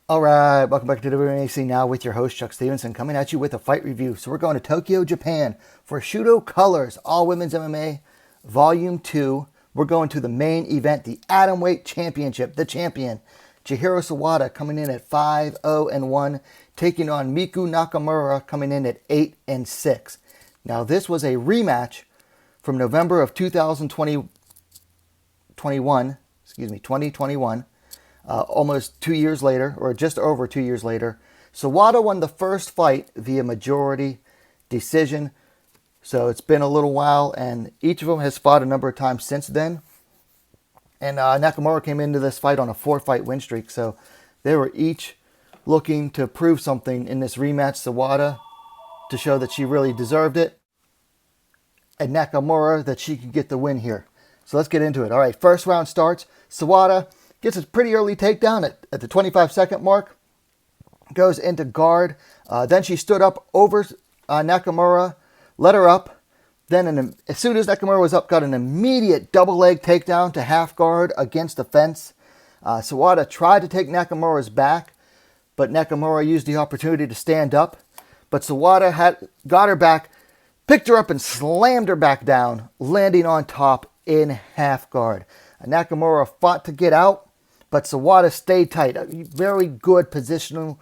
All right, welcome back to WMMA now with your host Chuck Stevenson, coming at you with a fight review. So we're going to Tokyo, Japan for Shooto COLORS, All Women's MMA, Volume 2. We're going to the main event, the Atomweight Championship. The champion, Chihiro Sawada, coming in at 5-0-1, taking on Miku Nakamura, coming in at 8-6. Now this was a rematch from November of 2021. Almost 2 years later, or just over 2 years later. Sawada won the first fight via majority decision. So it's been a little while, and each of them has fought a number of times since then. And Nakamura came into this fight on a 4-fight win streak. So they were each looking to prove something in this rematch. Sawada to show that she really deserved it, and Nakamura that she could get the win here. So let's get into it. All right, first round starts. Sawada gets a pretty early takedown at the 25-second mark. Goes into guard. Then she stood up over Nakamura, let her up. Then as soon as Nakamura was up, got an immediate double leg takedown to half guard against the fence. Sawada tried to take Nakamura's back, but Nakamura used the opportunity to stand up. But Sawada got her back, picked her up and slammed her back down, landing on top in half guard. Nakamura fought to get out, but Sawada stayed tight. Very good positional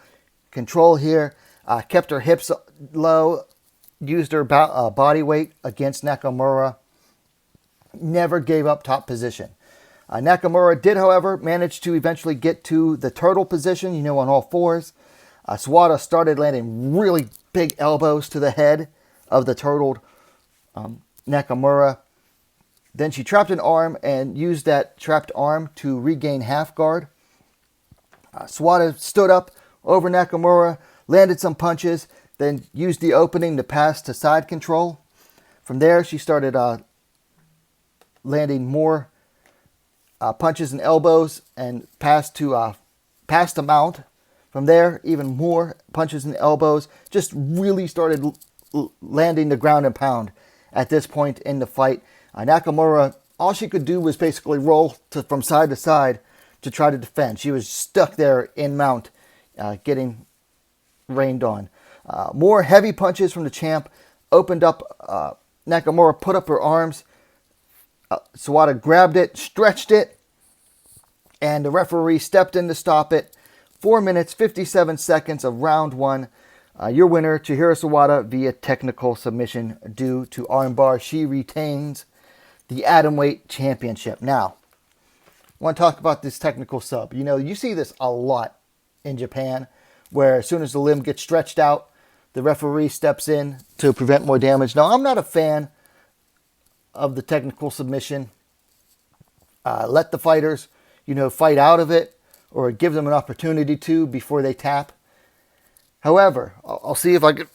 control here. Kept her hips low, used her body weight against Nakamura. Never gave up top position. Nakamura did, however, manage to eventually get to the turtle position, on all fours. Sawada started landing really big elbows to the head of the turtled Nakamura. Then she trapped an arm and used that trapped arm to regain half guard. Sawada stood up over Nakamura, landed some punches, then used the opening to pass to side control. From there, she started landing more punches and elbows and passed to mount. From there, even more punches and elbows. Just really started landing the ground and pound at this point in the fight. Nakamura, all she could do was basically roll from side to side to try to defend. She was stuck there in mount, getting rained on. More heavy punches from the champ opened up. Nakamura put up her arms. Sawada grabbed it, stretched it, and the referee stepped in to stop it. 4 minutes, 57 seconds of round one. Your winner, Chihiro Sawada, via technical submission due to armbar. She retains the Atomweight Championship. Now, I want to talk about this technical sub. You see this a lot in Japan, where as soon as the limb gets stretched out, the referee steps in to prevent more damage. Now, I'm not a fan of the technical submission. Let the fighters, fight out of it, or give them an opportunity to before they tap. However, I'll see if I can,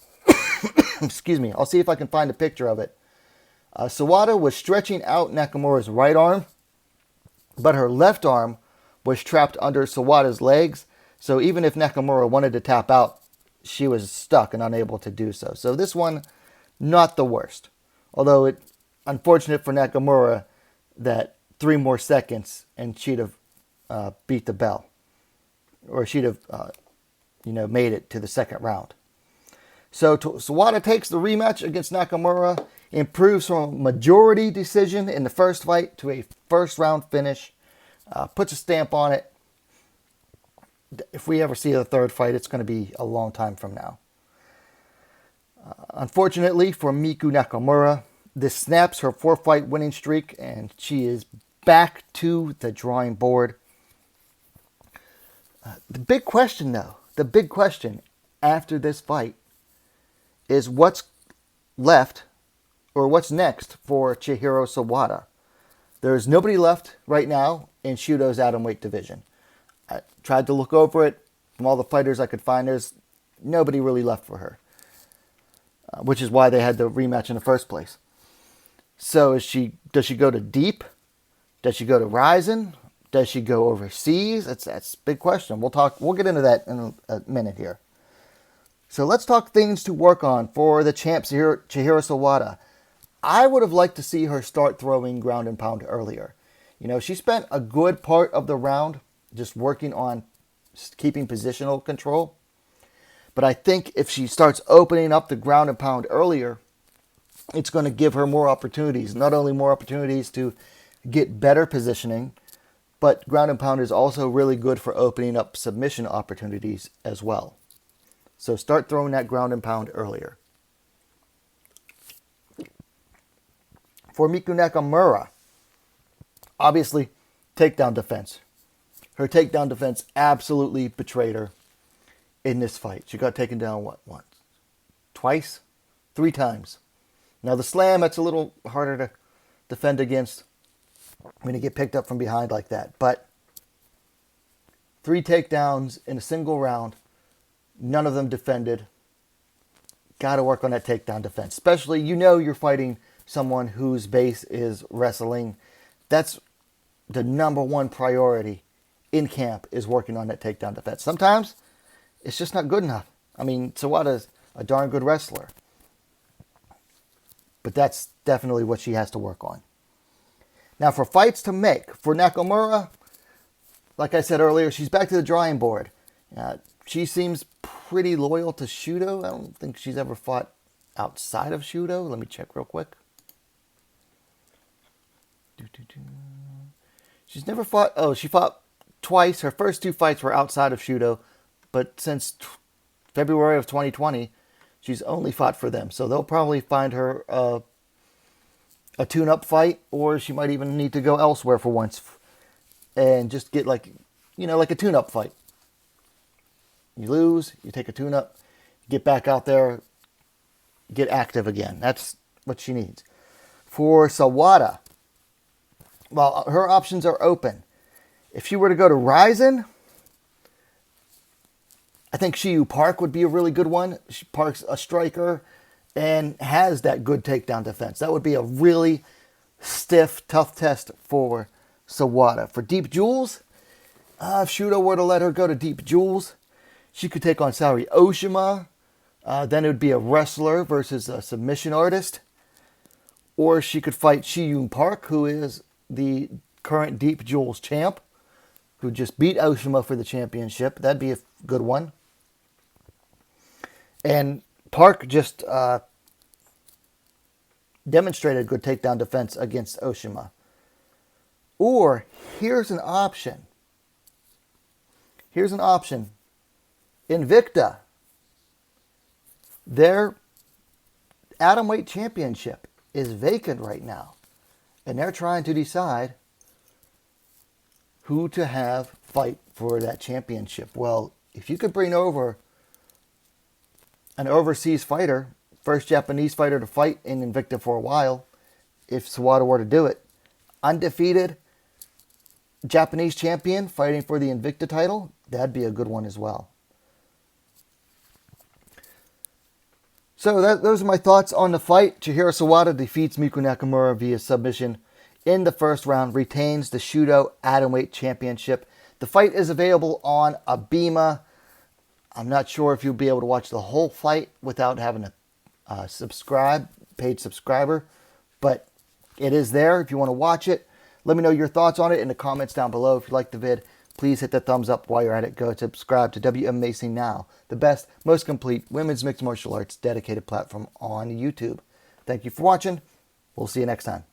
excuse me, I'll see if I can find a picture of it. Sawada was stretching out Nakamura's right arm, but her left arm was trapped under Sawada's legs. So even if Nakamura wanted to tap out, she was stuck and unable to do so. So this one, not the worst. Although it, unfortunate for Nakamura that 3 more seconds and she'd have beat the bell. Or she'd have, made it to the second round. So Sawada takes the rematch against Nakamura, improves from a majority decision in the first fight to a first round finish, puts a stamp on it. If we ever see a third fight, it's going to be a long time from now. Unfortunately for Miku Nakamura, this snaps her 4-fight winning streak, and she is back to the drawing board. The big question, though, after this fight is what's left or what's next for Chihiro Sawada. There's nobody left right now in Shooto's Atomweight division. I tried to look over it. From all the fighters I could find, there's nobody really left for her, which is why they had the rematch in the first place. So does she go to Deep? Does she go to Ryzen? Does she go overseas? That's a big question. We'll get into that in a minute here. So let's talk things to work on for the champ, Chihiro Sawada. I would have liked to see her start throwing ground and pound earlier. She spent a good part of the round just working on keeping positional control. But I think if she starts opening up the ground and pound earlier, it's going to give her more opportunities. Not only more opportunities to get better positioning, but ground and pound is also really good for opening up submission opportunities as well. So start throwing that ground and pound earlier. For Miku Nakamura, obviously, takedown defense. Her takedown defense absolutely betrayed her in this fight. She got taken down, what, once? Twice? 3 times. Now, the slam, that's a little harder to defend against when you get picked up from behind like that. But 3 takedowns in a single round, none of them defended. Got to work on that takedown defense. Especially, you're fighting someone whose base is wrestling. That's the number one priority in camp, is working on that takedown defense. Sometimes it's just not good enough. I mean, Sawada's a darn good wrestler. But that's definitely what she has to work on. Now, for fights to make, for Nakamura, like I said earlier, she's back to the drawing board. She seems pretty loyal to Shooto. I don't think she's ever fought outside of Shooto. Let me check real quick. She's never fought. Oh, she fought twice. Her first 2 fights were outside of Shooto, but since February of 2020, she's only fought for them. So they'll probably find her a tune-up fight, or she might even need to go elsewhere for once and just get like a tune-up fight. You lose, you take a tune-up, get back out there, get active again. That's what she needs. For Sawada, well, her options are open. If she were to go to Ryzen, I think Shiyu Park would be a really good one. Park's a striker and has that good takedown defense. That would be a really stiff, tough test for Sawada. For Deep Jewels, if Shooto were to let her go to Deep Jewels, she could take on Saori Oshima. Then it would be a wrestler versus a submission artist. Or she could fight Shiyu Park, who is the current Deep Jewels champ, who just beat Oshima for the championship. That'd be a good one. And Park just demonstrated good takedown defense against Oshima. Or here's an option. Invicta. Their Atomweight championship is vacant right now. And they're trying to decide who to have fight for that championship. Well, if you could bring over an overseas fighter, first Japanese fighter to fight in Invicta for a while, if Sawada were to do it, undefeated Japanese champion fighting for the Invicta title, that'd be a good one as well. So those are my thoughts on the fight. Chihiro Sawada defeats Miku Nakamura via submission in the first round, retains the Shooto Atomweight Championship. The fight is available on Abema. I'm not sure if you'll be able to watch the whole fight without having a paid subscriber, but it is there if you want to watch it. Let me know your thoughts on it in the comments down below. If you like the vid, please hit the thumbs up while you're at it. Go subscribe to WMMA Now, the best, most complete women's mixed martial arts dedicated platform on YouTube. Thank you for watching. We'll see you next time.